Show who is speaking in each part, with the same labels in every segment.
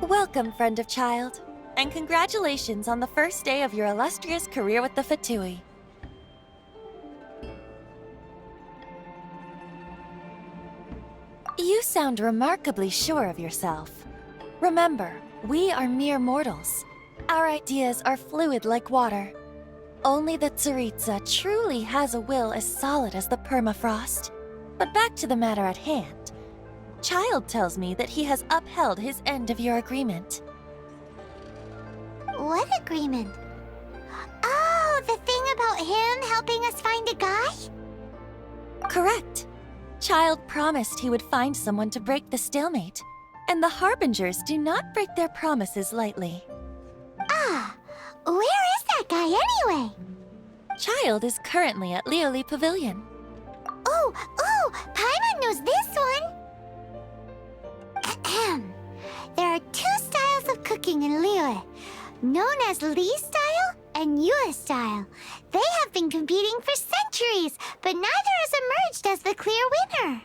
Speaker 1: Welcome, friend of Childe, and congratulations on the first day of your illustrious career with the Fatui. You sound remarkably sure of yourself. Remember, we are mere mortals. Our ideas are fluid like water. Only the Tsaritsa truly has a will as solid as the permafrost. But back to the matter at hand. Childe tells me that he has upheld his end of your agreement.
Speaker 2: What agreement? Oh, the thing about him helping us find a guy?
Speaker 1: Correct. Childe promised he would find someone to break the stalemate, and the Harbingers do not break their promises lightly.
Speaker 2: Ah, where is that guy anyway?
Speaker 1: Childe is currently at Lioli Pavilion.
Speaker 2: Oh, Paimon knows this one! Ahem. There are two styles of cooking in Liyue, known as Li style and Yue style. They have been competing for centuries, but neither has emerged as the clear winner.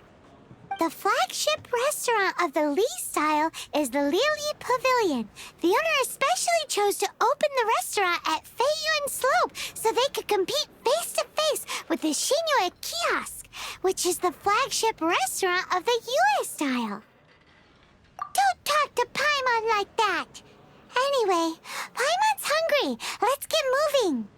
Speaker 2: The flagship restaurant of the Li style is the Lioli Pavilion. The owner especially chose to open the restaurant at Feiyuan Slope so they could compete face to face with the Xinyue Kiosk, which is the flagship restaurant of the Yue style. Don't talk to Paimon like that! Anyway, Paimon's hungry. Let's get moving.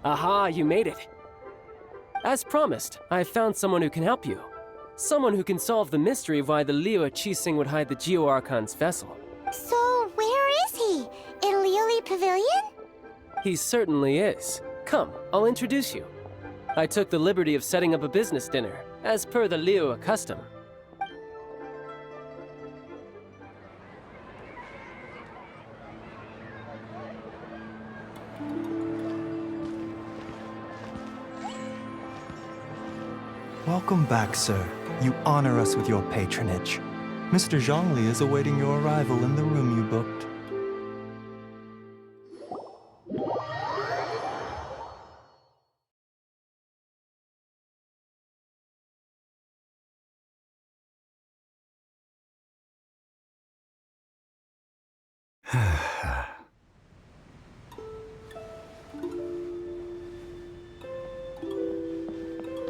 Speaker 3: Aha, you made it. As promised, I found someone who can help you. Someone who can solve the mystery of why the Liyue Qixing would hide the Geo Archon's vessel.
Speaker 2: So, where is he? In Lioli Pavilion?
Speaker 3: He certainly is. Come, I'll introduce you. I took the liberty of setting up a business dinner, as per the Liyue custom.
Speaker 4: Welcome back, sir. You honor us with your patronage. Mr. Zhongli is awaiting your arrival in the room you booked.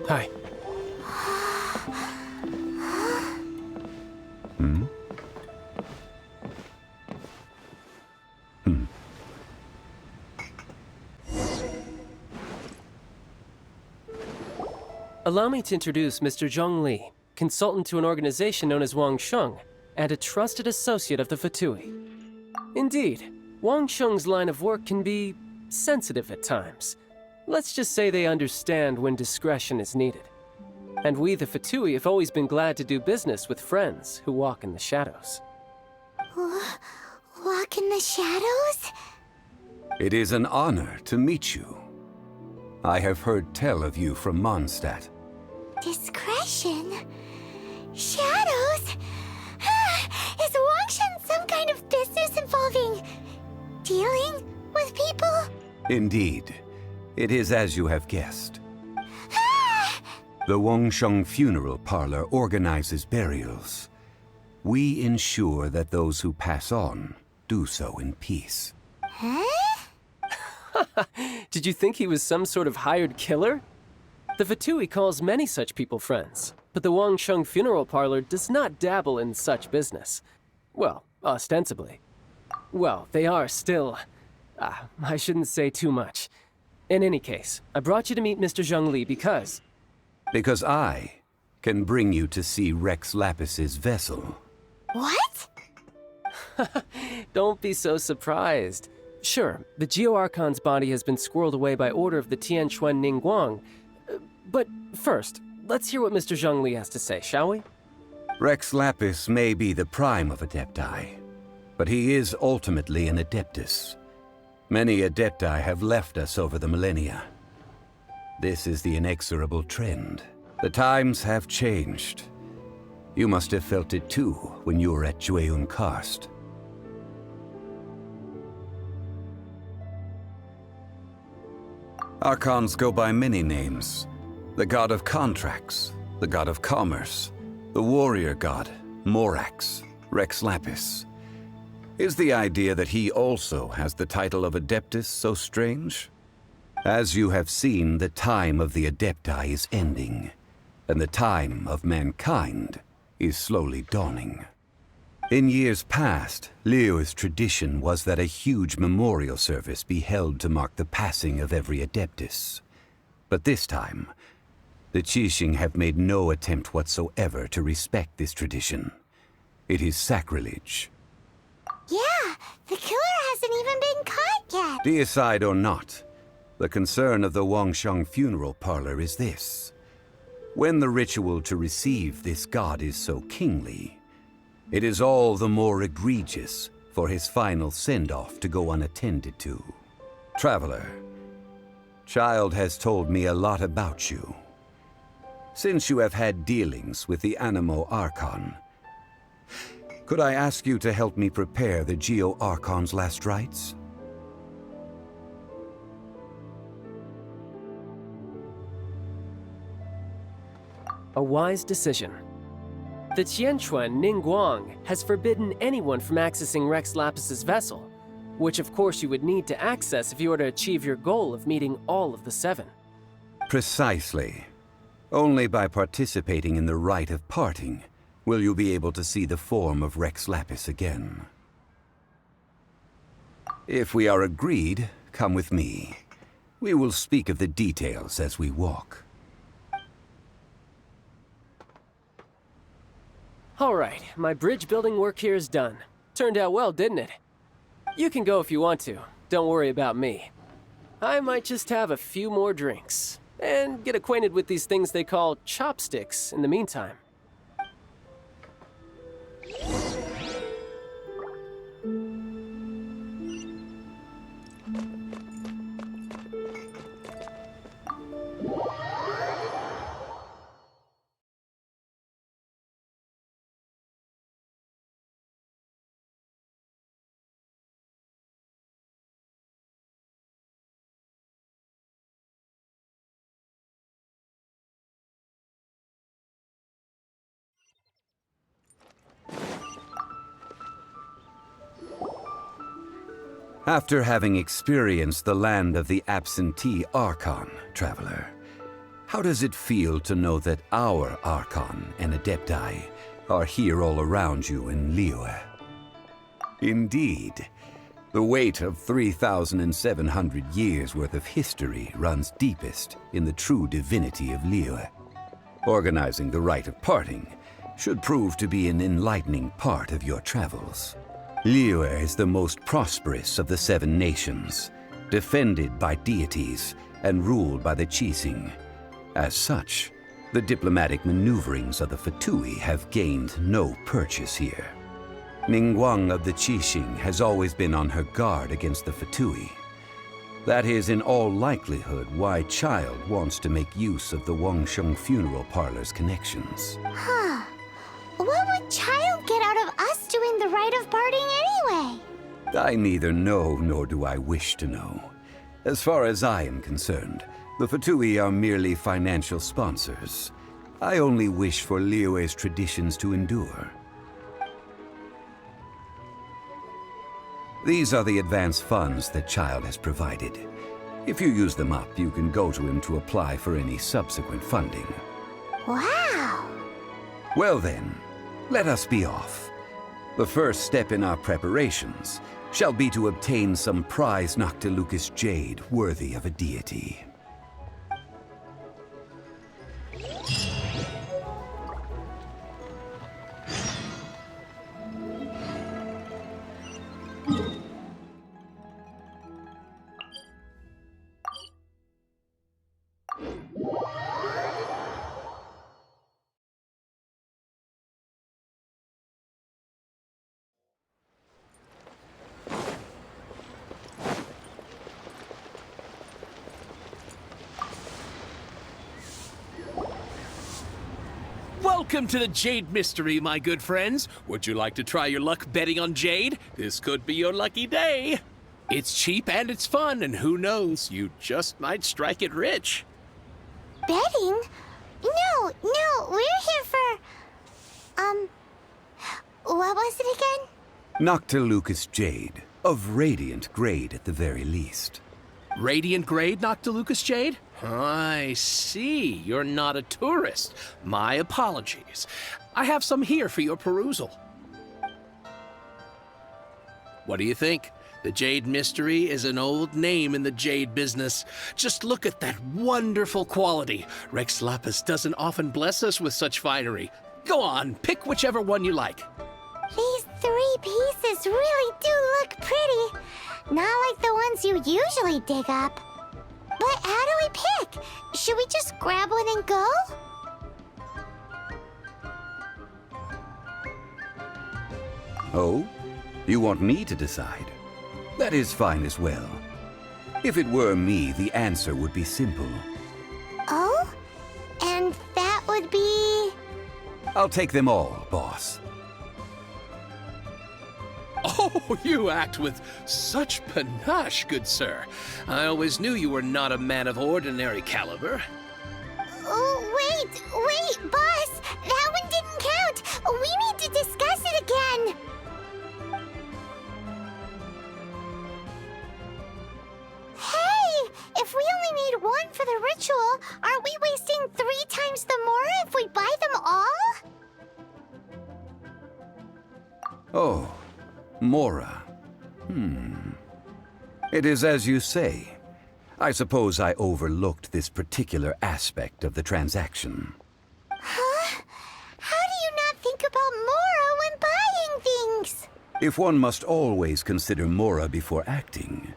Speaker 3: Hi. Allow me to introduce Mr. Zhongli, consultant to an organization known as Wangsheng, and a trusted associate of the Fatui. Indeed, Wangsheng's line of work can be sensitive at times. Let's just say they understand when discretion is needed. And we, the Fatui, have always been glad to do business with friends who walk in the shadows.
Speaker 2: Walk in the shadows?
Speaker 5: It is an honor to meet you. I have heard tell of you from Mondstadt.
Speaker 2: Discretion? Shadows? Is Wangsheng some kind of business involving dealing with people?
Speaker 5: Indeed. It is as you have guessed.
Speaker 2: Ah!
Speaker 5: The Wangsheng funeral parlor organizes burials. We ensure that those who pass on do so in peace.
Speaker 2: Huh?
Speaker 3: Did you think he was some sort of hired killer? The Fatui calls many such people friends, but the Wangsheng funeral parlor does not dabble in such business. Well, ostensibly. Well, they are still... I shouldn't say too much. In any case, I brought you to meet Mr. Zhongli because...
Speaker 5: Because I can bring you to see Rex Lapis's vessel.
Speaker 2: What?
Speaker 3: Don't be so surprised. Sure, the Geo Archon's body has been squirreled away by order of the Tianquan Ningguang. But first, let's hear what Mr. Zhongli has to say, shall we?
Speaker 5: Rex Lapis may be the prime of Adepti, but he is ultimately an Adeptus. Many Adepti have left us over the millennia. This is the inexorable trend. The times have changed. You must have felt it too when you were at Jueyun Karst. Archons go by many names. The god of contracts, the god of commerce, the warrior god, Morax, Rex Lapis. Is the idea that he also has the title of Adeptus so strange? As you have seen, the time of the Adepti is ending, and the time of mankind is slowly dawning. In years past, Liyue's tradition was that a huge memorial service be held to mark the passing of every Adeptus. But this time, the Qixing have made no attempt whatsoever to respect this tradition. It is sacrilege.
Speaker 2: Yeah, the killer hasn't even been caught yet.
Speaker 5: Deicide or not, the concern of the Wangsheng funeral parlor is this. When the ritual to receive this god is so kingly, it is all the more egregious for his final send-off to go unattended to. Traveler, Childe has told me a lot about you. Since you have had dealings with the Animo Archon, could I ask you to help me prepare the Geo Archon's last rites?
Speaker 3: A wise decision. The Tianquan Ningguang has forbidden anyone from accessing Rex Lapis's vessel, which of course you would need to access if you were to achieve your goal of meeting all of the seven.
Speaker 5: Precisely. Only by participating in the rite of parting will you be able to see the form of Rex Lapis again. If we are agreed, come with me. We will speak of the details as we walk.
Speaker 3: Alright, my bridge building work here is done. Turned out well, didn't it? You can go if you want to. Don't worry about me. I might just have a few more drinks, and get acquainted with these things they call chopsticks in the meantime.
Speaker 5: After having experienced the land of the absentee Archon, Traveler, how does it feel to know that our Archon and Adepti are here all around you in Liyue? Indeed, the weight of 3,700 years' worth of history runs deepest in the true divinity of Liyue. Organizing the rite of parting should prove to be an enlightening part of your travels. Liyue is the most prosperous of the seven nations, defended by deities and ruled by the Qixing. As such, the diplomatic maneuverings of the Fatui have gained no purchase here. Ningguang of the Qixing has always been on her guard against the Fatui. That is in all likelihood why Childe wants to make use of the Wangsheng funeral parlor's connections.
Speaker 2: Huh. What would Childe get out of us doing the rite of parting anyway?
Speaker 5: I neither know nor do I wish to know. As far as I am concerned, the Fatui are merely financial sponsors. I only wish for Liyue's traditions to endure. These are the advance funds that Childe has provided. If you use them up, you can go to him to apply for any subsequent funding.
Speaker 2: Wow!
Speaker 5: Well then, let us be off. The first step in our preparations shall be to obtain some prize Noctilucous jade worthy of a deity.
Speaker 6: Welcome to the Jade Mystery, my good friends. Would you like to try your luck betting on Jade? This could be your lucky day. It's cheap and it's fun, and who knows, you just might strike it rich.
Speaker 2: Betting? No, we're here for... what was it again?
Speaker 5: Noctilucous jade, of radiant grade at the very least.
Speaker 6: Radiant grade, Noctilucous Jade? I see. You're not a tourist. My apologies. I have some here for your perusal. What do you think? The Jade Mystery is an old name in the jade business. Just look at that wonderful quality. Rex Lapis doesn't often bless us with such finery. Go on, pick whichever one you like.
Speaker 2: These 3 pieces really do look pretty. Not like the ones you usually dig up. But how do we pick? Should we just grab one and go?
Speaker 5: Oh? You want me to decide? That is fine as well. If it were me, the answer would be simple.
Speaker 2: Oh? And that would be...
Speaker 5: I'll take them all, boss.
Speaker 6: Oh, you act with such panache, good sir. I always knew you were not a man of ordinary caliber.
Speaker 2: Oh, wait, boss! That one didn't count! We need to discuss it again! Hey! If we only need one for the ritual, aren't we wasting 3 times the Mora if we buy them all?
Speaker 5: Oh, Mora. It is as you say. I suppose I overlooked this particular aspect of the transaction.
Speaker 2: Huh? How do you not think about Mora when buying things?
Speaker 5: If one must always consider Mora before acting,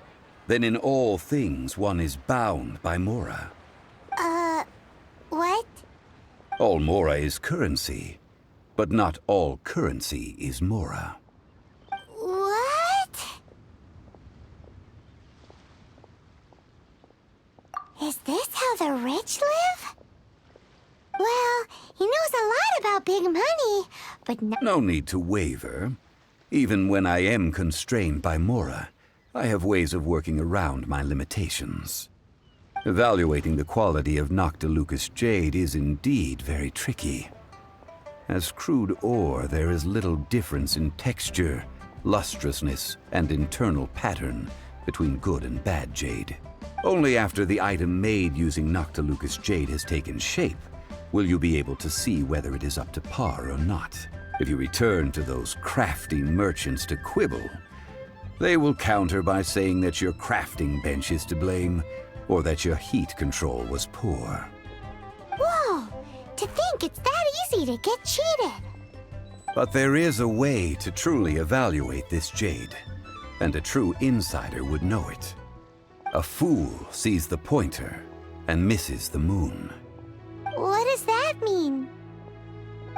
Speaker 5: then in all things one is bound by Mora.
Speaker 2: What?
Speaker 5: All Mora is currency, but not all currency is Mora.
Speaker 2: What? Is this how the rich live? Well, he knows a lot about big money, but
Speaker 5: No need to waver. Even when I am constrained by Mora, I have ways of working around my limitations. Evaluating the quality of Noctilucous jade is indeed very tricky. As crude ore, there is little difference in texture, lustrousness, and internal pattern between good and bad jade. Only after the item made using Noctilucous jade has taken shape will you be able to see whether it is up to par or not. If you return to those crafty merchants to quibble, they will counter by saying that your crafting bench is to blame, or that your heat control was poor.
Speaker 2: Whoa! To think it's that easy to get cheated!
Speaker 5: But there is a way to truly evaluate this jade, and a true insider would know it. A fool sees the pointer and misses the moon.
Speaker 2: What does that mean?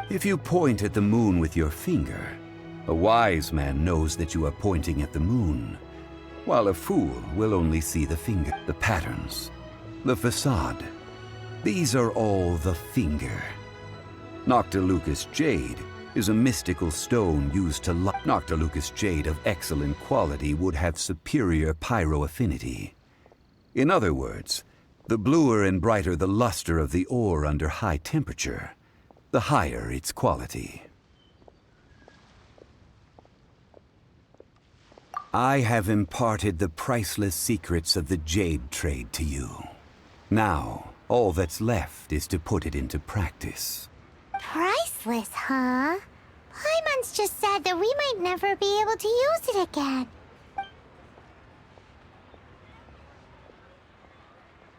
Speaker 5: If you point at the moon with your finger, a wise man knows that you are pointing at the moon, while a fool will only see the finger, the patterns, the facade. These are all the finger. Noctilucous jade is a mystical stone used to light. Noctilucous jade of excellent quality would have superior pyro affinity. In other words, the bluer and brighter the luster of the ore under high temperature, the higher its quality. I have imparted the priceless secrets of the jade trade to you. Now, all that's left is to put it into practice.
Speaker 2: Priceless, huh? Paimon's just said that we might never be able to use it again.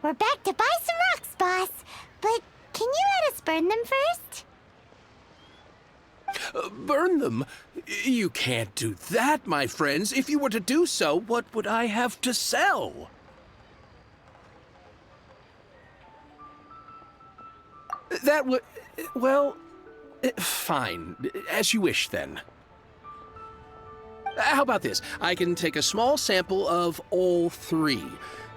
Speaker 2: We're back to buy some rocks, boss. But can you let us burn them first?
Speaker 6: Burn them? You can't do that, my friends. If you were to do so, what would I have to sell? That would... well... fine. As you wish, then. How about this? I can take a small sample of all three.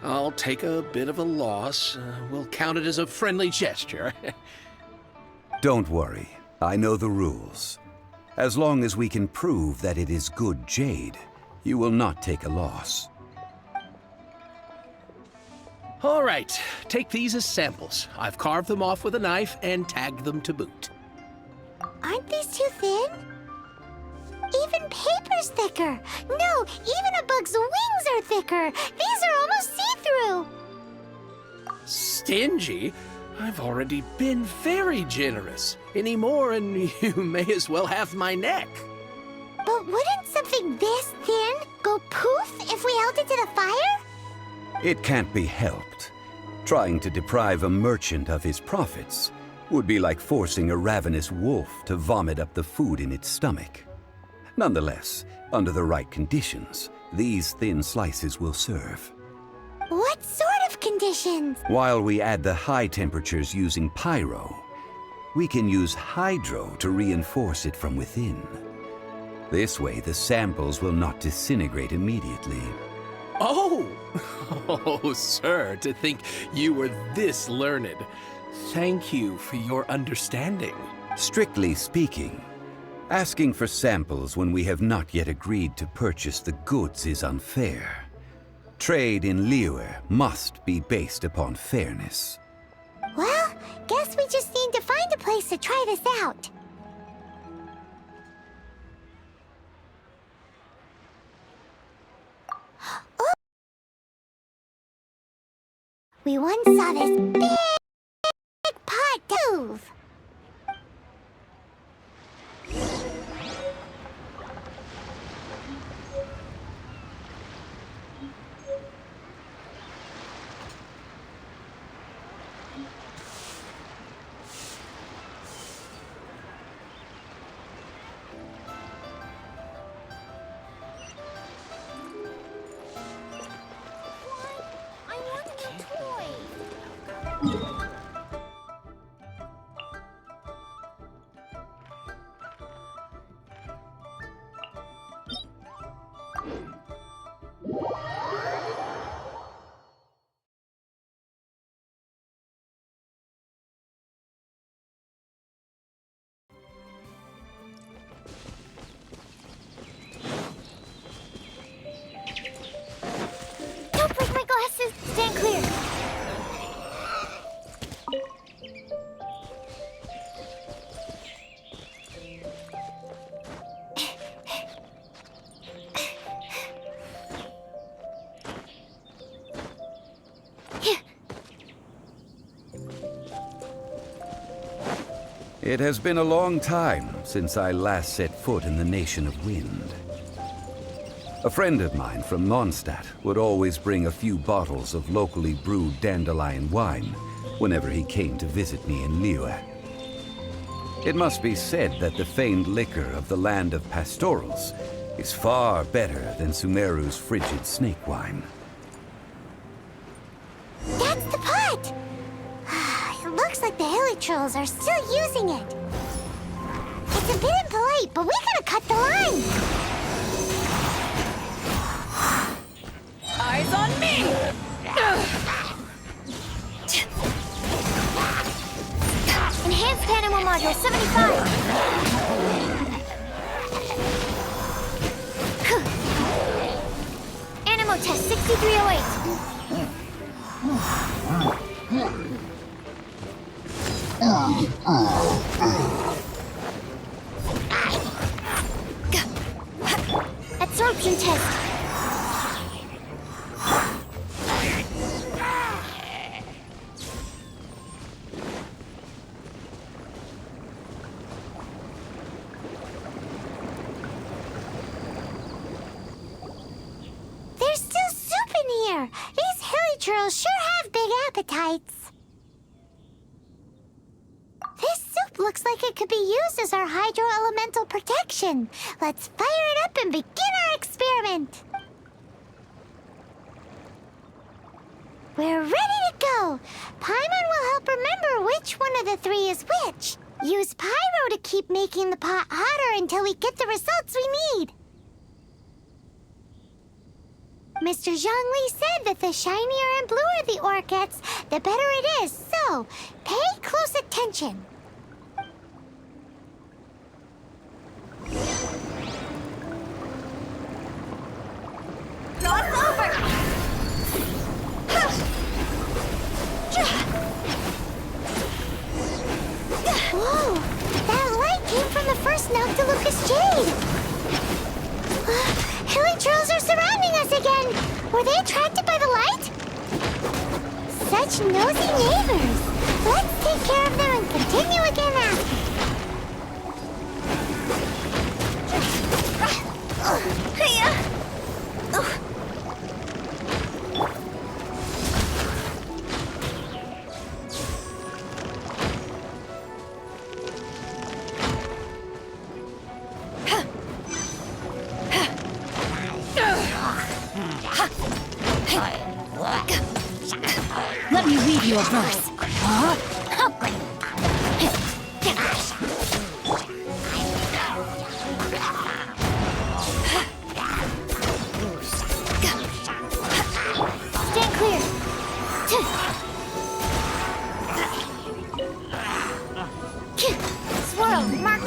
Speaker 6: I'll take a bit of a loss. We'll count it as a friendly gesture.
Speaker 5: Don't worry. I know the rules. As long as we can prove that it is good jade, you will not take a loss.
Speaker 6: All right. Take these as samples. I've carved them off with a knife and tagged them to boot.
Speaker 2: Aren't these too thin? Even paper's thicker. No, even a bug's wings are thicker. These are almost see-through.
Speaker 6: Stingy? I've already been very generous. Any more and you may as well have my neck.
Speaker 2: But wouldn't something this thin go poof if we held it to the fire?
Speaker 5: It can't be helped. Trying to deprive a merchant of his profits would be like forcing a ravenous wolf to vomit up the food in its stomach. Nonetheless, under the right conditions, these thin slices will serve.
Speaker 2: What sort of conditions?
Speaker 5: While we add the high temperatures using pyro, we can use hydro to reinforce it from within. This way, the samples will not disintegrate immediately.
Speaker 6: Oh! Oh, sir, to think you were this learned. Thank you for your understanding.
Speaker 5: Strictly speaking, asking for samples when we have not yet agreed to purchase the goods is unfair. Trade in Liyue must be based upon fairness.
Speaker 2: Well, guess we just need to find a place to try this out. Oh! We once saw this big pot move. Don't break my glasses! Stand clear!
Speaker 5: It has been a long time since I last set foot in the Nation of Wind. A friend of mine from Mondstadt would always bring a few bottles of locally brewed dandelion wine whenever he came to visit me in Liyue. It must be said that the famed liquor of the land of pastorals is far better than Sumeru's frigid snake wine.
Speaker 2: That's the pot! It looks like the hilly trolls are still using it. It's a bit impolite, but we gotta cut the line!
Speaker 1: Eyes on me!
Speaker 2: Enhance Panama Module 75! Animo Test 6308! Absorption Test! There's still soup in here! These hilly churls sure have big appetites! This soup looks like it could be used as our hydro-elemental protection. Let's fire it up and begin our experiment! We're ready to go! Paimon will help remember which one of the three is which. Use pyro to keep making the pot hotter until we get the results we need. Mr. Zhongli said that the shinier and bluer the ore gets, the better it is, so pay close attention.
Speaker 1: Cross over!
Speaker 2: Whoa! That light came from the first Noctilucous Jade! Hilly trolls are surrounding us again! Were they attracted by the light? Such nosy neighbors! Let's take care of them and continue again after.
Speaker 1: Let me read you a verse.
Speaker 2: Stand clear.
Speaker 1: Swirl, mark.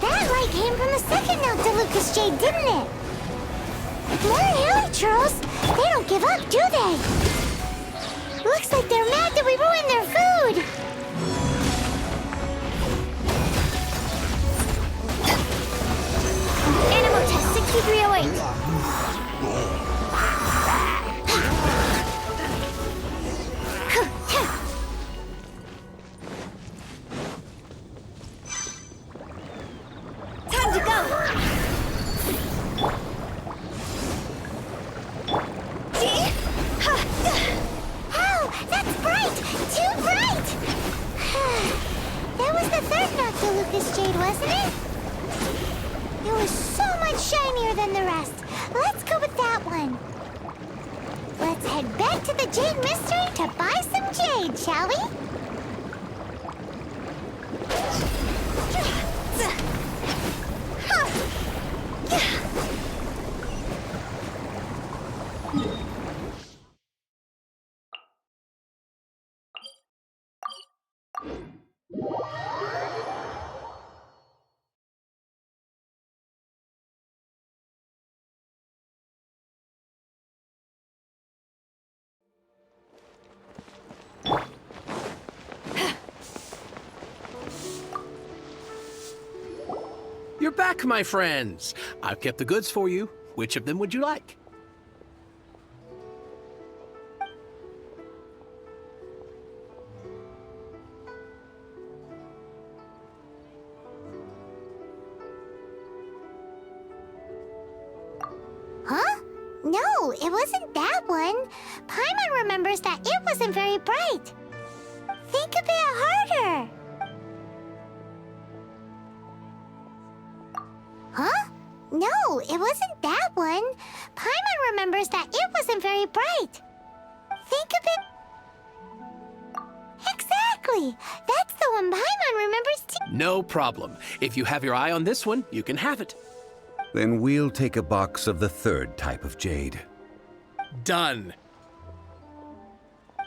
Speaker 2: That light came from the second Noctilucous Jade, didn't it? More hilly trolls. They don't give up, do they? Looks like they're mad that we ruined their food.
Speaker 1: Animo Test 6308. Time to go!
Speaker 2: Oh, that's bright! Too bright! That was the third Noctilucous Jade, wasn't it? It was so much shinier than the rest. Let's go with that one. Let's head back to the Jade Mystery to buy some jade, shall we?
Speaker 6: You're back, my friends. I've kept the goods for you. Which of them would you like?
Speaker 2: Huh? No, it wasn't that one. Paimon remembers that it wasn't very bright. Think a bit harder. Huh? No, it wasn't that one. Paimon remembers that it wasn't very bright. Think of it. Exactly! That's the one Paimon remembers too.
Speaker 6: No problem. If you have your eye on this one, you can have it.
Speaker 5: Then we'll take a box of the third type of jade.
Speaker 6: Done.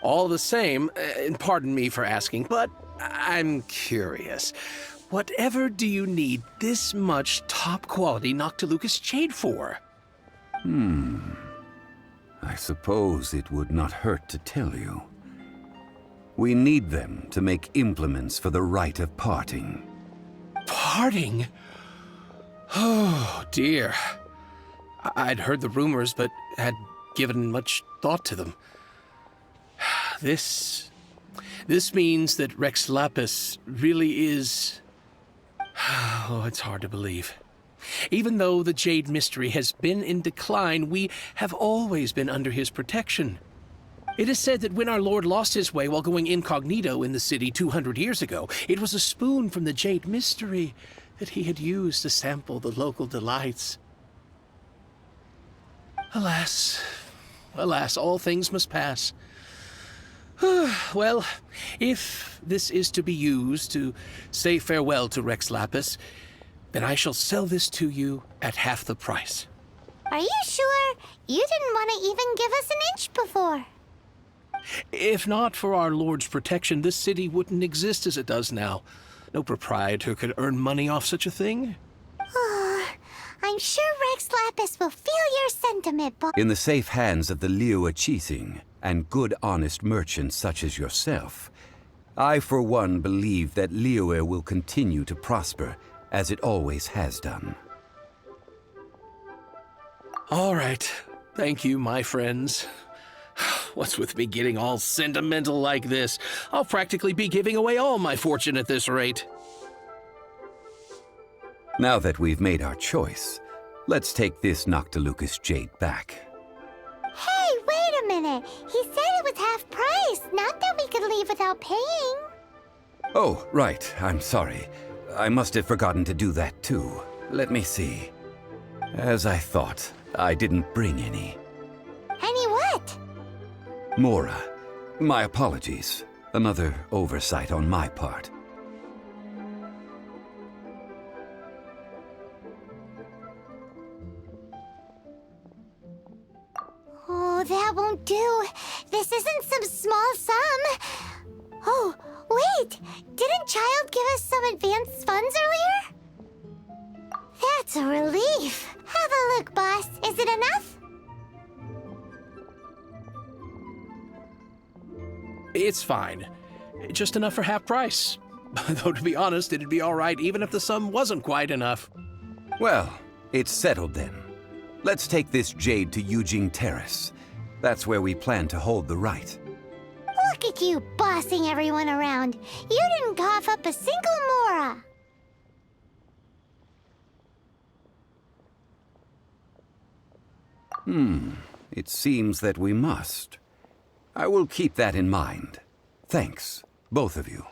Speaker 6: All the same, and pardon me for asking, but I'm curious. Whatever do you need this much top-quality Noctilucous jade for?
Speaker 5: I suppose it would not hurt to tell you. We need them to make implements for the rite of parting.
Speaker 6: Parting? Oh, dear. I'd heard the rumors, but had given much thought to them. This means that Rex Lapis really is... Oh, it's hard to believe. Even though the Jade Mystery has been in decline, we have always been under his protection. It is said that when our Lord lost his way while going incognito in the city 200 years ago, it was a spoon from the Jade Mystery that he had used to sample the local delights. Alas, alas, all things must pass. Well, if this is to be used to say farewell to Rex Lapis, then I shall sell this to you at half the price.
Speaker 2: Are you sure? You didn't want to even give us an inch before.
Speaker 6: If not for our Lord's protection, this city wouldn't exist as it does now. No proprietor could earn money off such a thing.
Speaker 2: I'm sure Rex Lapis will feel your sentiment, but...
Speaker 5: In the safe hands of the Liyue Qixing and good honest merchants such as yourself, I for one believe that Liyue will continue to prosper as it always has done.
Speaker 6: All right. Thank you, my friends. What's with me getting all sentimental like this? I'll practically be giving away all my fortune at this rate.
Speaker 5: Now that we've made our choice, let's take this Noctilucous jade back.
Speaker 2: Hey, wait a minute. He said it was half price, not that we could leave without paying.
Speaker 5: Oh, right. I'm sorry. I must have forgotten to do that too. Let me see. As I thought, I didn't bring any.
Speaker 2: Any what?
Speaker 5: Mora, my apologies. Another oversight on my part.
Speaker 2: Oh, that won't do. This isn't some small sum. Oh, wait! Didn't Childe give us some advanced funds earlier? That's a relief. Have a look, boss. Is it enough?
Speaker 6: It's fine. Just enough for half price. Though to be honest, it'd be all right even if the sum wasn't quite enough.
Speaker 5: Well, it's settled then. Let's take this jade to Yujing Terrace. That's where we plan to hold the rite.
Speaker 2: Look at you bossing everyone around. You didn't cough up a single mora.
Speaker 5: It seems that we must. I will keep that in mind. Thanks, both of you.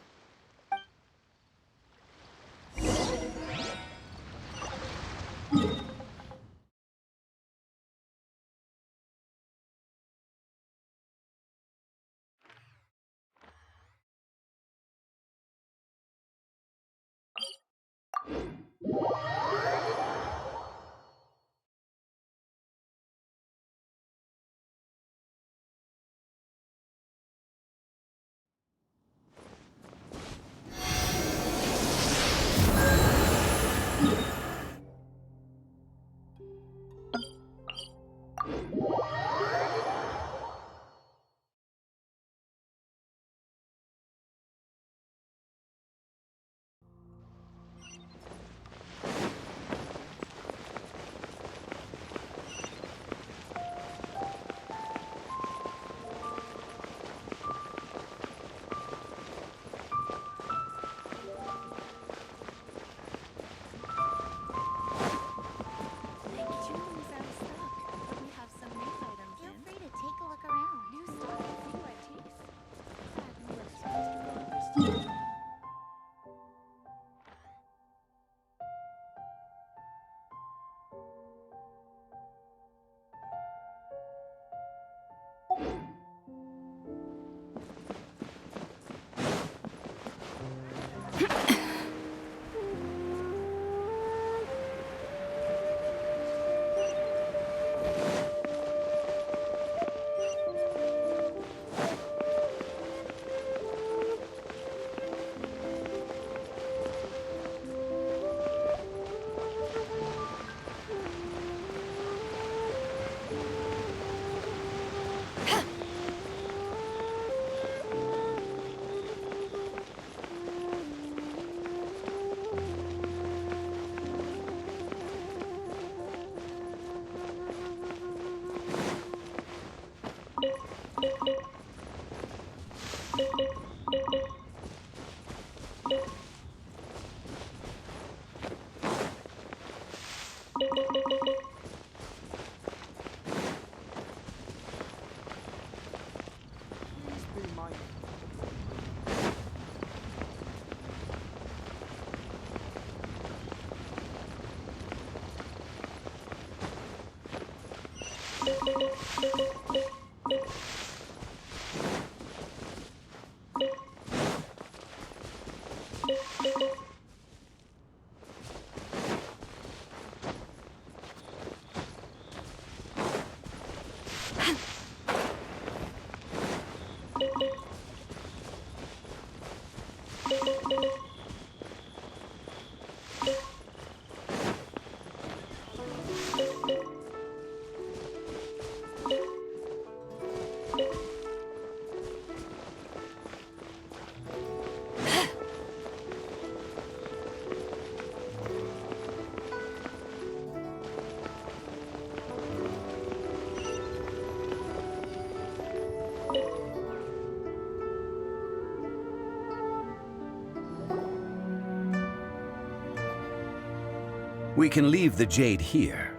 Speaker 5: We can leave the jade here.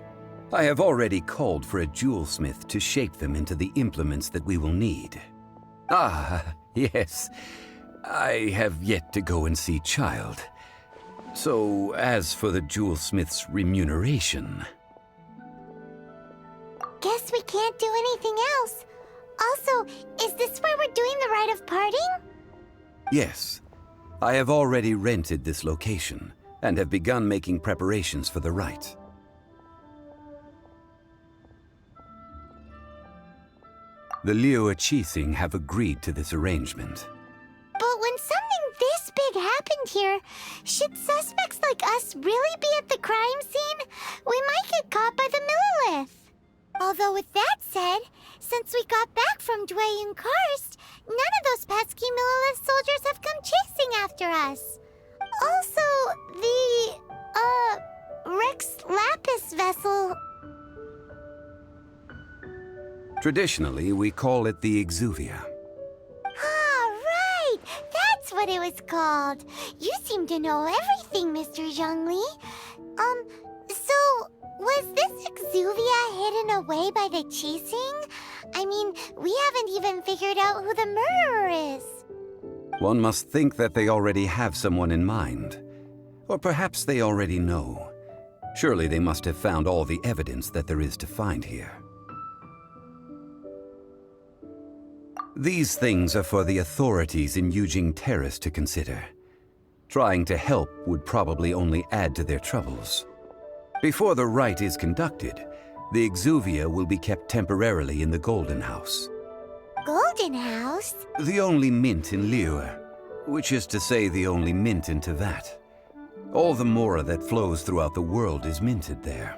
Speaker 5: I have already called for a jewelsmith to shape them into the implements that we will need. Ah, yes. I have yet to go and see Childe. So, as for the jewelsmith's remuneration...
Speaker 2: Guess we can't do anything else. Also, is this where we're doing the rite of parting?
Speaker 5: Yes. I have already rented this location, and have begun making preparations for the rite. The Qixing have agreed to this arrangement.
Speaker 2: But when something this big happened here, should suspects like us really be at the crime scene? We might get caught by the Millilith. Although with that said, since we got back from Dway and Karst, none of those pesky Millilith soldiers have come chasing after us. Also, the, Rex Lapis vessel...
Speaker 5: Traditionally, we call it the Exuvia.
Speaker 2: Ah, right! That's what it was called. You seem to know everything, Mr. Zhongli. So, was this Exuvia hidden away by the Qixing? I mean, we haven't even figured out who the murderer is.
Speaker 5: One must think that they already have someone in mind. Or perhaps they already know. Surely they must have found all the evidence that there is to find here. These things are for the authorities in Yujing Terrace to consider. Trying to help would probably only add to their troubles. Before the rite is conducted, the Exuvia will be kept temporarily in the Golden House.
Speaker 2: Golden House?
Speaker 5: The only mint in Liyue, which is to say the only mint in Tevat. All the mora that flows throughout the world is minted there.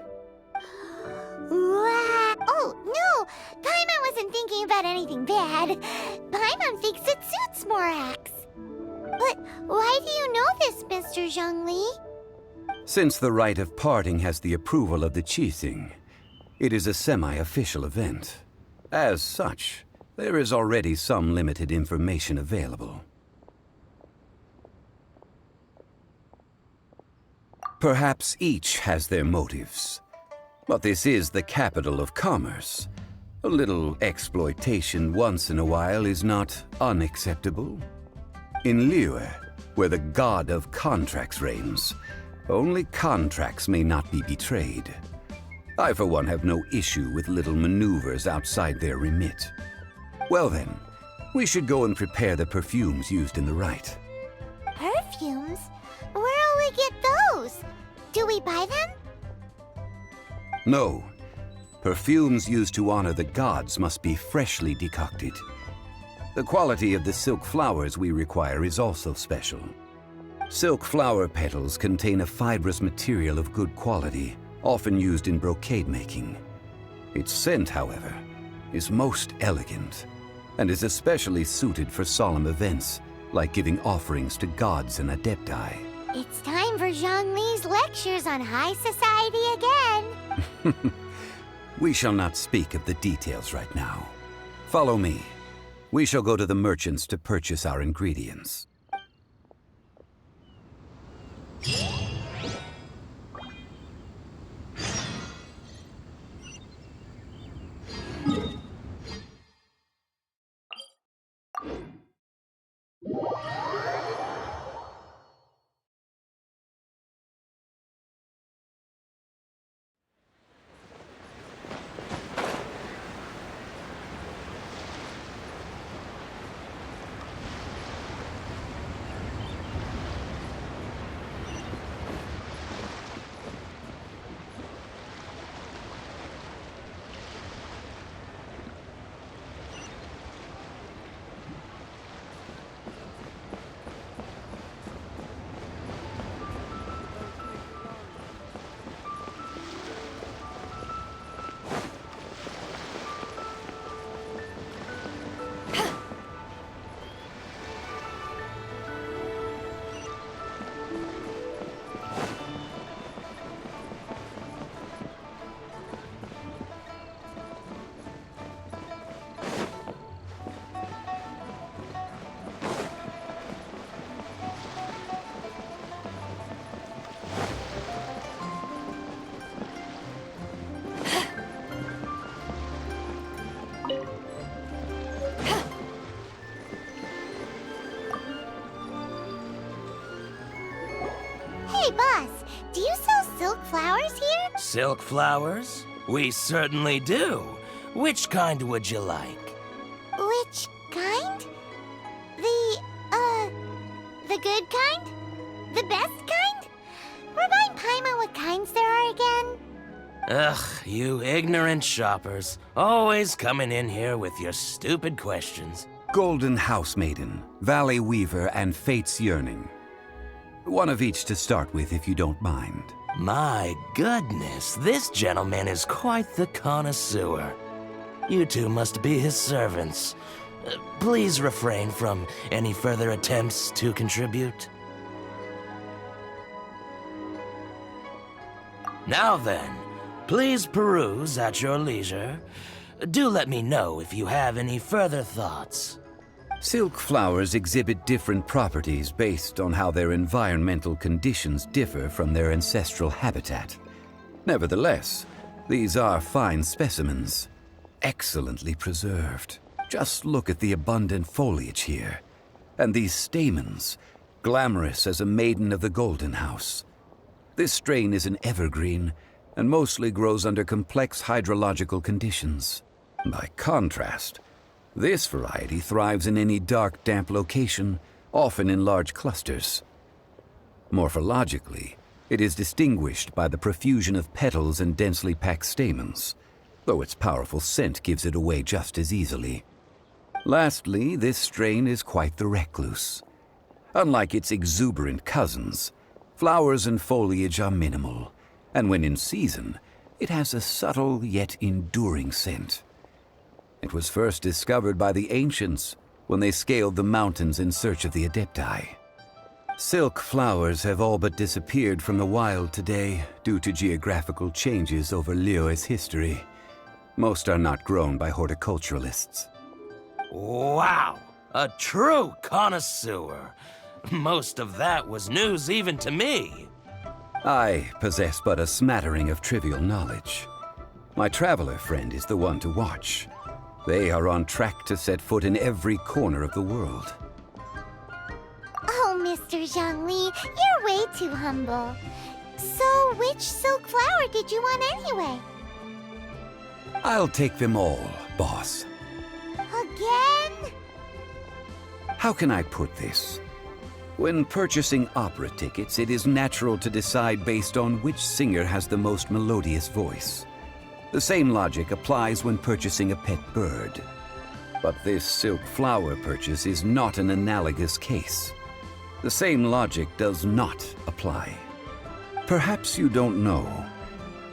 Speaker 2: Wow. Oh, no! Paimon wasn't thinking about anything bad. Paimon thinks it suits Morax. But why do you know this, Mr. Zhongli?
Speaker 5: Since the rite of parting has the approval of the Qixing, it is a semi-official event. As such, there is already some limited information available. Perhaps each has their motives. But this is the capital of commerce. A little exploitation once in a while is not unacceptable. In Liyue, where the god of contracts reigns, only contracts may not be betrayed. I, for one, have no issue with little maneuvers outside their remit. Well then, we should go and prepare the perfumes used in the rite.
Speaker 2: Perfumes? perfumes. Where'll we get those? Do we buy them?
Speaker 5: No. Perfumes used to honor the gods must be freshly decocted. The quality of the silk flowers we require is also special. Silk flower petals contain a fibrous material of good quality, often used in brocade making. Its scent, however, is most elegant, and is especially suited for solemn events, like giving offerings to gods and Adepti.
Speaker 2: It's time for Zhongli's lectures on high society again.
Speaker 5: We shall not speak of the details right now. Follow me. We shall go to the merchants to purchase our ingredients.
Speaker 2: Hey, boss, do you sell silk flowers here?
Speaker 7: Silk flowers? We certainly do. Which kind would you like?
Speaker 2: Which kind? The good kind? The best kind? Remind Paimon what kinds there are again.
Speaker 7: Ugh, you ignorant shoppers. Always coming in here with your stupid questions.
Speaker 5: Golden House Maiden, Valley Weaver, and Fate's Yearning. One of each to start with, if you don't mind.
Speaker 7: My goodness, this gentleman is quite the connoisseur. You two must be his servants. Please refrain from any further attempts to contribute. Now then, please peruse at your leisure. Do let me know if you have any further thoughts.
Speaker 5: Silk flowers exhibit different properties based on how their environmental conditions differ from their ancestral habitat. Nevertheless, these are fine specimens, excellently preserved. Just look at the abundant foliage here, and these stamens, glamorous as a maiden of the Golden House. This strain is an evergreen, and mostly grows under complex hydrological conditions. By contrast, this variety thrives in any dark, damp location, often in large clusters. Morphologically, it is distinguished by the profusion of petals and densely packed stamens, though its powerful scent gives it away just as easily. Lastly, this strain is quite the recluse. Unlike its exuberant cousins, flowers and foliage are minimal, and when in season, it has a subtle yet enduring scent. It was first discovered by the ancients when they scaled the mountains in search of the Adepti. Silk flowers have all but disappeared from the wild today due to geographical changes over Liyue's history. Most are not grown by horticulturalists.
Speaker 7: Wow! A true connoisseur! Most of that was news even to me.
Speaker 5: I possess but a smattering of trivial knowledge. My traveler friend is the one to watch. They are on track to set foot in every corner of the world.
Speaker 2: Oh, Mr. Zhongli, you're way too humble. So, which silk flower did you want anyway?
Speaker 5: I'll take them all, boss.
Speaker 2: Again?
Speaker 5: How can I put this? When purchasing opera tickets, it is natural to decide based on which singer has the most melodious voice. The same logic applies when purchasing a pet bird. But this silk flower purchase is not an analogous case. The same logic does not apply. Perhaps you don't know.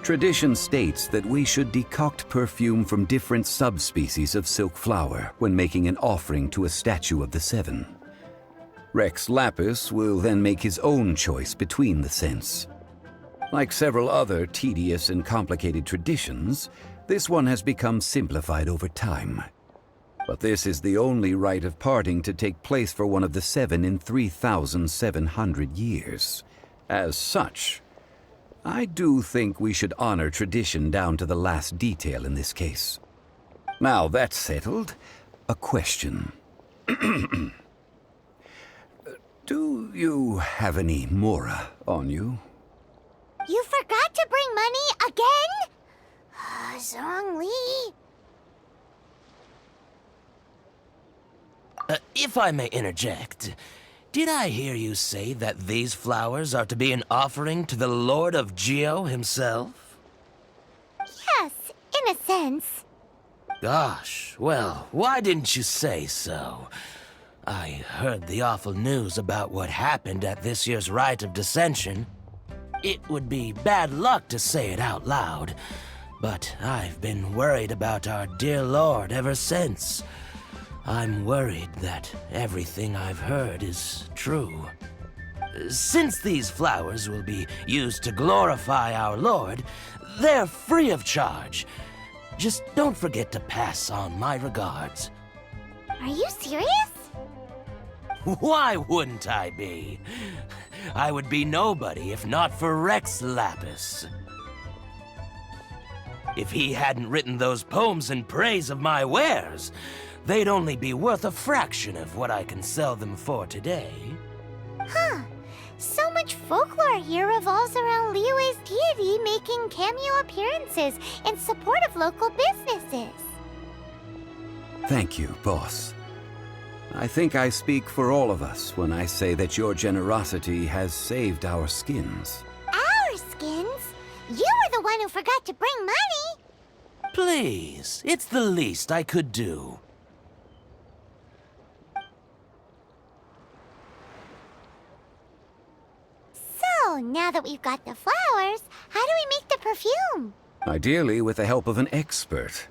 Speaker 5: Tradition states that we should decoct perfume from different subspecies of silk flower when making an offering to a statue of the seven. Rex Lapis will then make his own choice between the scents. Like several other tedious and complicated traditions, this one has become simplified over time. But this is the only rite of parting to take place for one of the seven in 3,700 years. As such, I do think we should honor tradition down to the last detail in this case. Now that's settled, a question. Do you have any mora on you?
Speaker 2: You forgot to bring money again? Zhongli.
Speaker 7: If I may interject, did I hear you say that these flowers are to be an offering to the Lord of Geo himself?
Speaker 2: Yes, in a sense.
Speaker 7: Gosh, well, why didn't you say so? I heard the awful news about what happened at this year's Rite of Dissension. It would be bad luck to say it out loud, but I've been worried about our dear Lord ever since. I'm worried that everything I've heard is true. Since these flowers will be used to glorify our Lord, they're free of charge. Just don't forget to pass on my regards.
Speaker 2: Are you serious?
Speaker 7: Why wouldn't I be? I would be nobody if not for Rex Lapis. If he hadn't written those poems in praise of my wares, they'd only be worth a fraction of what I can sell them for today.
Speaker 2: Huh. So much folklore here revolves around Liyue's deity making cameo appearances in support of local businesses.
Speaker 5: Thank you, boss. I think I speak for all of us when I say that your generosity has saved our skins.
Speaker 2: Our skins? You were the one who forgot to bring money!
Speaker 7: Please, it's the least I could do.
Speaker 2: So, now that we've got the flowers, how do we make the perfume?
Speaker 5: Ideally with the help of an expert.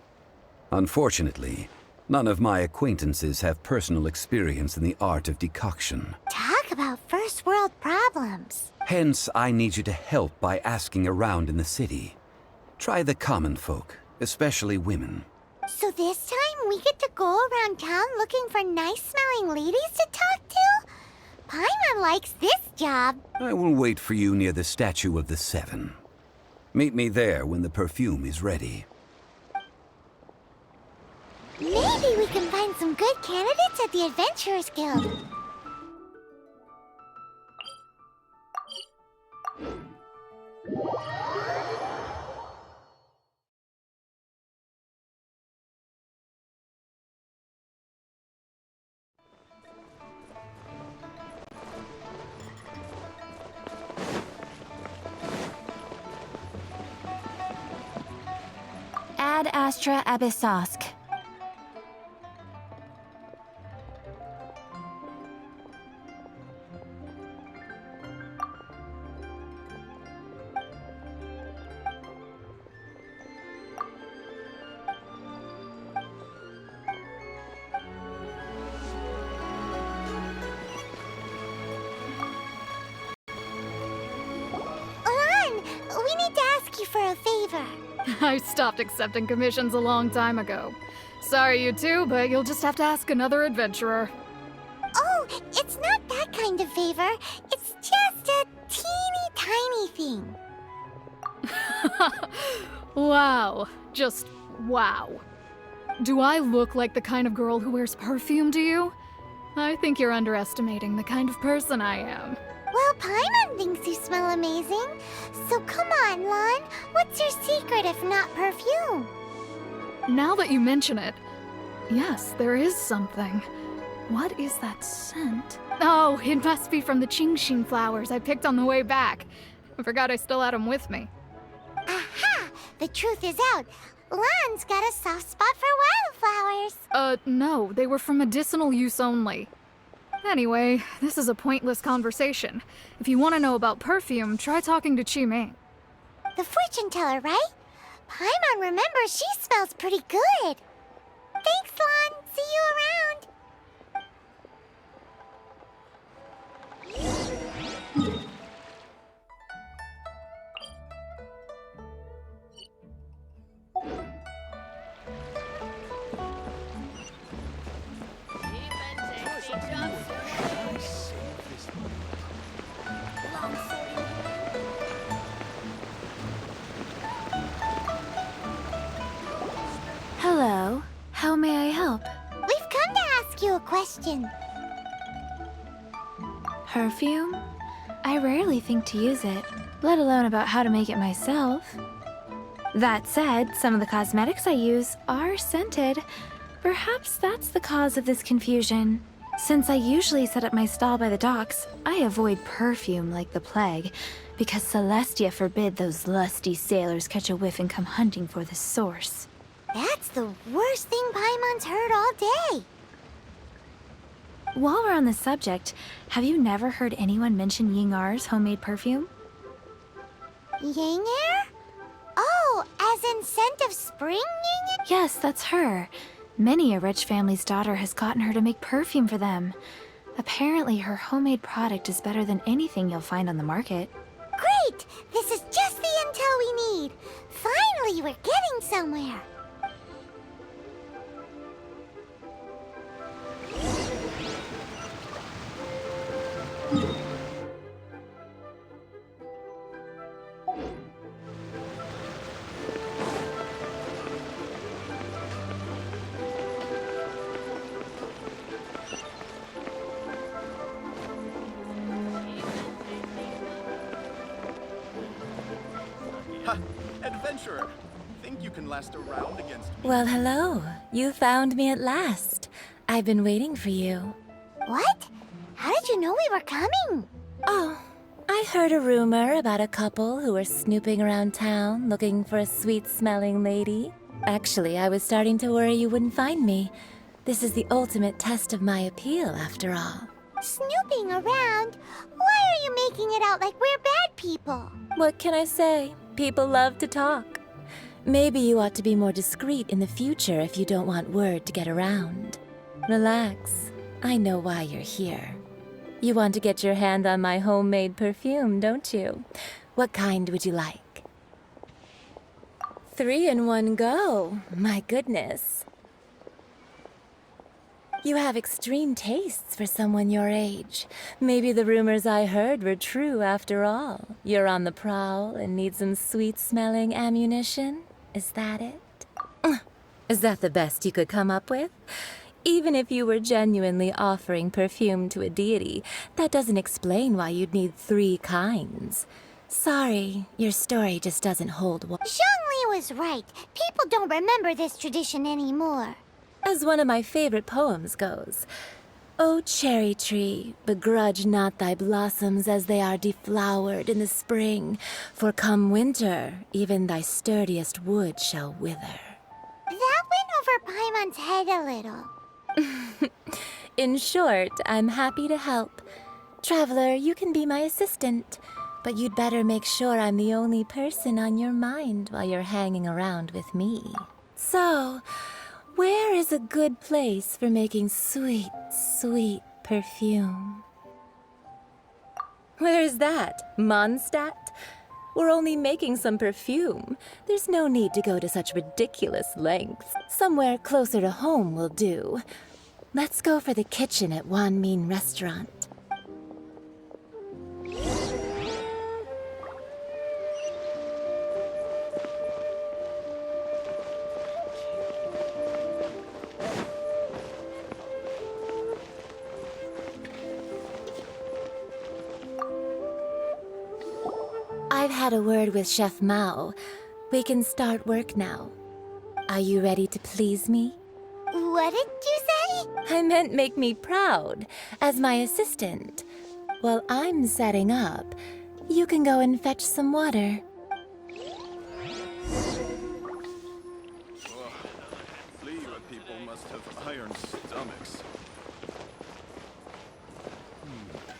Speaker 5: Unfortunately, none of my acquaintances have personal experience in the art of decoction.
Speaker 2: Talk about first world problems.
Speaker 5: Hence, I need you to help by asking around in the city. Try the common folk, especially women.
Speaker 2: So this time we get to go around town looking for nice-smelling ladies to talk to? Paimon likes this job.
Speaker 5: I will wait for you near the statue of the seven. Meet me there when the perfume is ready.
Speaker 2: Maybe we can find some good candidates at the Adventurers Guild.
Speaker 1: Ad Astra Abyssosk.
Speaker 2: We need to ask you for a favor.
Speaker 8: I stopped accepting commissions a long time ago. Sorry, you two, but you'll just have to ask another adventurer.
Speaker 2: Oh, it's not that kind of favor. It's just a teeny tiny thing.
Speaker 8: Wow. Just wow. Do I look like the kind of girl who wears perfume to you? I think you're underestimating the kind of person I am.
Speaker 2: Well, Paimon thinks you smell amazing. So come on, Lon. What's your secret if not perfume?
Speaker 8: Now that you mention it, yes, there is something. What is that scent? Oh, it must be from the Qixing flowers I picked on the way back. I forgot I still had them with me.
Speaker 2: Aha! The truth is out. Lan's got a soft spot for wildflowers.
Speaker 8: No, they were for medicinal use only. Anyway, this is a pointless conversation. If you want to know about perfume, try talking to Qiming.
Speaker 2: The fortune teller, right? Paimon remembers she smells pretty good. Thanks, Lan. See you around.
Speaker 1: Hello. How may I help?
Speaker 2: We've come to ask you a question.
Speaker 1: Perfume? I rarely think to use it, let alone about how to make it myself. That said, some of the cosmetics I use are scented. Perhaps that's the cause of this confusion. Since I usually set up my stall by the docks, I avoid perfume like the plague, because Celestia forbid those lusty sailors catch a whiff and come hunting for the source.
Speaker 2: That's the worst thing Paimon's heard all day.
Speaker 1: While we're on the subject, have you never heard anyone mention Yingar's homemade perfume?
Speaker 2: Yinger? Oh, as in scent of spring, Yinger?
Speaker 1: Yes, that's her. Many a rich family's daughter has gotten her to make perfume for them. Apparently, her homemade product is better than anything you'll find on the market.
Speaker 2: Great! This is just the intel we need. Finally, we're getting somewhere.
Speaker 9: Ha! Adventurer! Think you can last a round against me?
Speaker 10: Well, hello. You found me at last. I've been waiting for you.
Speaker 2: What? How did you know we were coming?
Speaker 10: Oh, I heard a rumor about a couple who were snooping around town looking for a sweet-smelling lady. Actually, I was starting to worry you wouldn't find me. This is the ultimate test of my appeal, after all.
Speaker 2: Snooping around? Why are you making it out like we're bad people?
Speaker 10: What can I say? People love to talk. Maybe you ought to be more discreet in the future if you don't want word to get around. Relax. I know why you're here. You want to get your hand on my homemade perfume, don't you? What kind would you like? 3 in one go. My goodness. You have extreme tastes for someone your age. Maybe the rumors I heard were true after all. You're on the prowl and need some sweet-smelling ammunition? Is that it? Is that the best you could come up with? Even if you were genuinely offering perfume to a deity, that doesn't explain why you'd need 3 kinds. Sorry, your story just doesn't hold water.
Speaker 2: Zhongli was right. People don't remember this tradition anymore.
Speaker 10: As one of my favorite poems goes, "O cherry tree, begrudge not thy blossoms as they are deflowered in the spring, for come winter, even thy sturdiest wood shall wither."
Speaker 2: That went over Paimon's head a little.
Speaker 10: In short, I'm happy to help. Traveler, you can be my assistant, but you'd better make sure I'm the only person on your mind while you're hanging around with me. So, where is a good place for making sweet, sweet perfume? Where is that? Mondstadt? We're only making some perfume. There's no need to go to such ridiculous lengths. Somewhere closer to home will do. Let's go for the kitchen at Wan Min Restaurant. I've had a word with Chef Mao. We can start work now. Are you ready to please me?
Speaker 2: What did you say?
Speaker 10: I meant make me proud, as my assistant. While I'm setting up, you can go and fetch some water.
Speaker 9: Liyue people must have iron stomachs.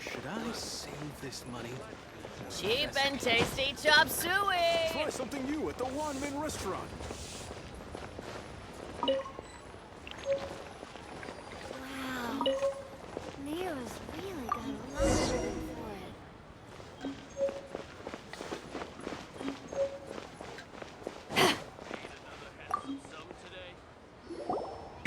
Speaker 6: Should I save this money?
Speaker 11: Cheap and tasty chop suey!
Speaker 9: Try something new at the Wanmin restaurant.
Speaker 2: Wow. Liyue's really got a lot going for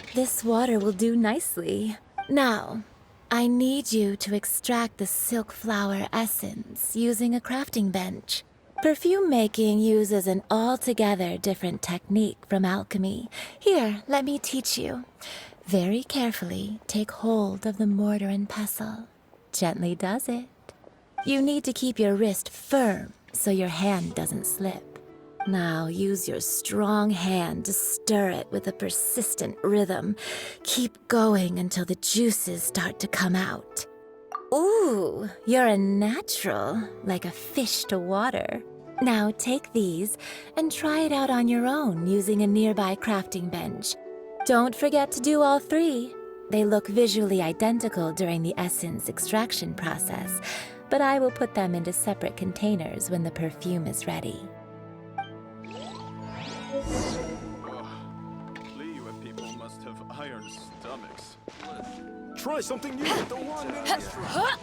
Speaker 2: it.
Speaker 10: This water will do nicely. Now, I need you to extract the silk flower essence using a crafting bench. Perfume making uses an altogether different technique from alchemy. Here, let me teach you. Very carefully, take hold of the mortar and pestle. Gently does it. You need to keep your wrist firm so your hand doesn't slip. Now use your strong hand to stir it with a persistent rhythm. Keep going until the juices start to come out. Ooh, you're a natural, like a fish to water. Now take these and try it out on your own using a nearby crafting bench. Don't forget to do all three. They look visually identical during the essence extraction process, but I will put them into separate containers when the perfume is ready.
Speaker 9: Liyue people must have iron stomachs. Try something new at the Wanmin restaurant.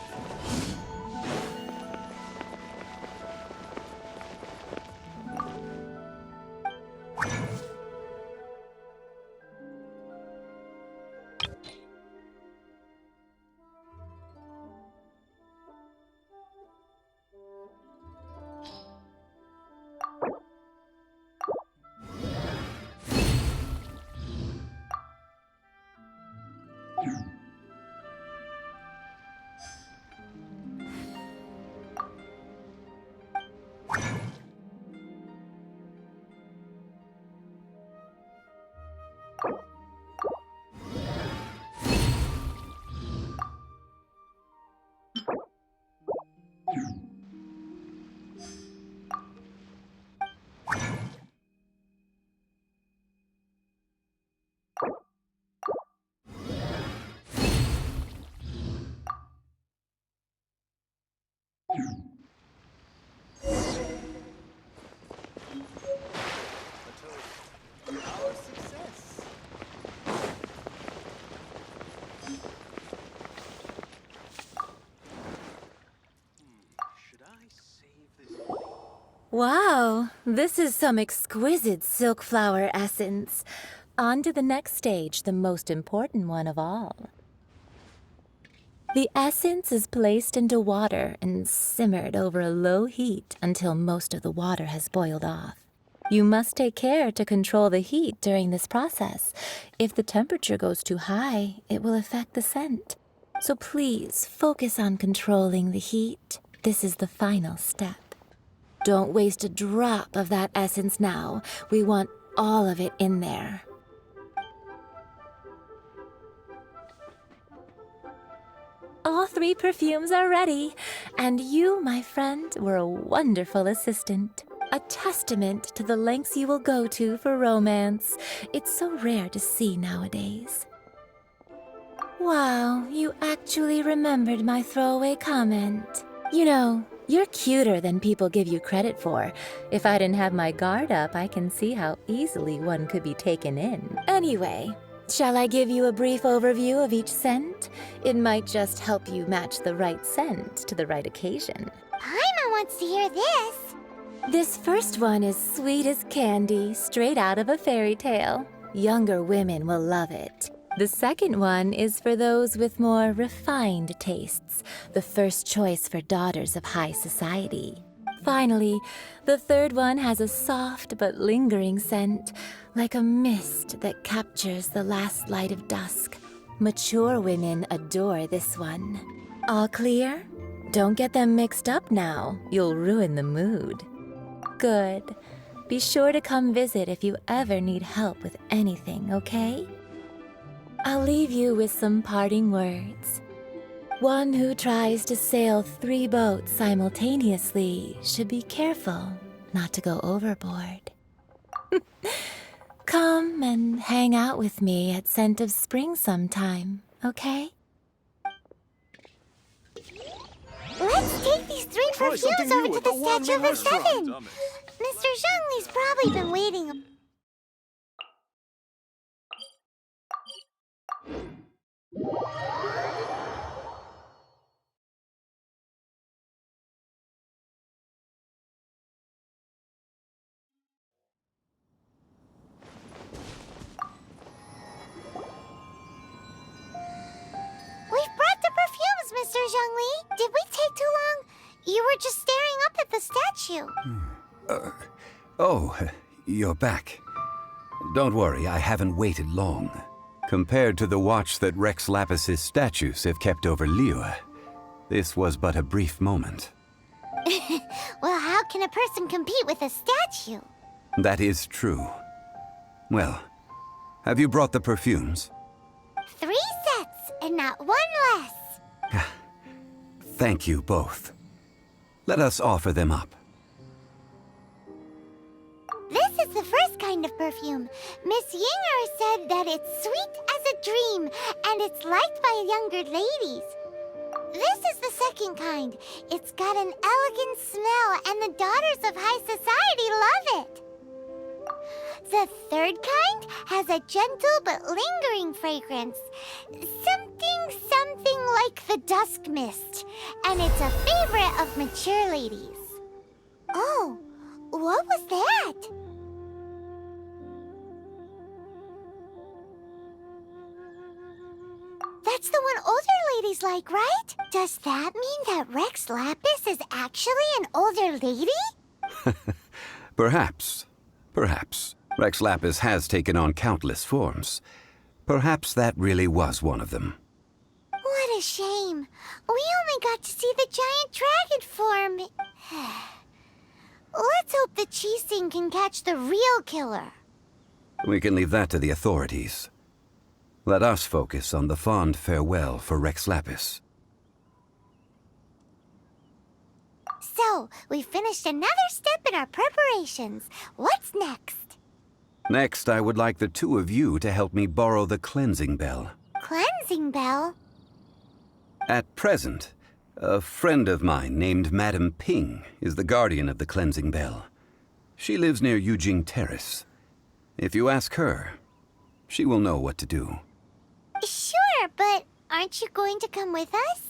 Speaker 10: Wow, this is some exquisite silk flower essence. On to the next stage, the most important one of all. The essence is placed into water and simmered over a low heat until most of the water has boiled off. You must take care to control the heat during this process. If the temperature goes too high, it will affect the scent. So please focus on controlling the heat. This is the final step. Don't waste a drop of that essence now. We want all of it in there. All three perfumes are ready, and you, my friend, were a wonderful assistant. A testament to the lengths you will go to for romance. It's so rare to see nowadays. Wow, you actually remembered my throwaway comment. You know, you're cuter than people give you credit for. If I didn't have my guard up, I can see how easily one could be taken in. Anyway, shall I give you a brief overview of each scent? It might just help you match the right scent to the right occasion.
Speaker 2: Paimon wants to hear this.
Speaker 10: This first one is sweet as candy, straight out of a fairy tale. Younger women will love it. The second one is for those with more refined tastes, the first choice for daughters of high society. Finally, the third one has a soft but lingering scent, like a mist that captures the last light of dusk. Mature women adore this one. All clear? Don't get them mixed up now. You'll ruin the mood. Good. Be sure to come visit if you ever need help with anything, okay? I'll leave you with some parting words. One who tries to sail 3 boats simultaneously should be careful not to go overboard. Come and hang out with me at Scent of Spring sometime, okay?
Speaker 2: Let's take these 3
Speaker 9: Try
Speaker 2: perfumes
Speaker 9: something
Speaker 2: over
Speaker 9: new
Speaker 2: to
Speaker 9: at
Speaker 2: the
Speaker 9: the Wanmin
Speaker 2: Statue of the
Speaker 9: restaurant.
Speaker 2: Seven. Mr. Zhongli's probably been waiting. We've brought the perfumes, Mr. Zhongli. Did we take too long? You were just staring up at the statue.
Speaker 5: Oh, you're back. Don't worry, I haven't waited long. Compared to the watch that Rex Lapis's statues have kept over Liyue, this was but a brief moment.
Speaker 2: Well, how can a person compete with a statue?
Speaker 5: That is true. Well, have you brought the perfumes?
Speaker 2: 3 sets, and not 1 less.
Speaker 5: Thank you both. Let us offer them up.
Speaker 2: This is the first kind of perfume. Miss Yinger said that it's sweet as a dream, and it's liked by younger ladies. This is the second kind. It's got an elegant smell, and the daughters of high society love it. The third kind has a gentle but lingering fragrance. Something like the dusk mist, and it's a favorite of mature ladies. Oh, what was that? That's the one older ladies like, right? Does that mean that Rex Lapis is actually an older lady?
Speaker 5: Perhaps. Perhaps. Rex Lapis has taken on countless forms. Perhaps that really was one of them.
Speaker 2: What a shame. We only got to see the giant dragon form. Let's hope the Qixing can catch the real killer.
Speaker 5: We can leave that to the authorities. Let us focus on the fond farewell for Rex Lapis.
Speaker 2: So, we finished another step in our preparations. What's next?
Speaker 5: Next, I would like the 2 of you to help me borrow the cleansing bell.
Speaker 2: Cleansing bell?
Speaker 5: At present, a friend of mine named Madame Ping is the guardian of the cleansing bell. She lives near Yujing Terrace. If you ask her, she will know what to do.
Speaker 2: Sure, but aren't you going to come with us?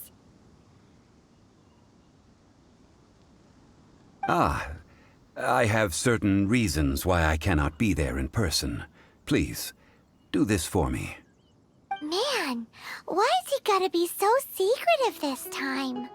Speaker 5: I have certain reasons why I cannot be there in person. Please, do this for me.
Speaker 2: Man, why's he gotta be so secretive this time?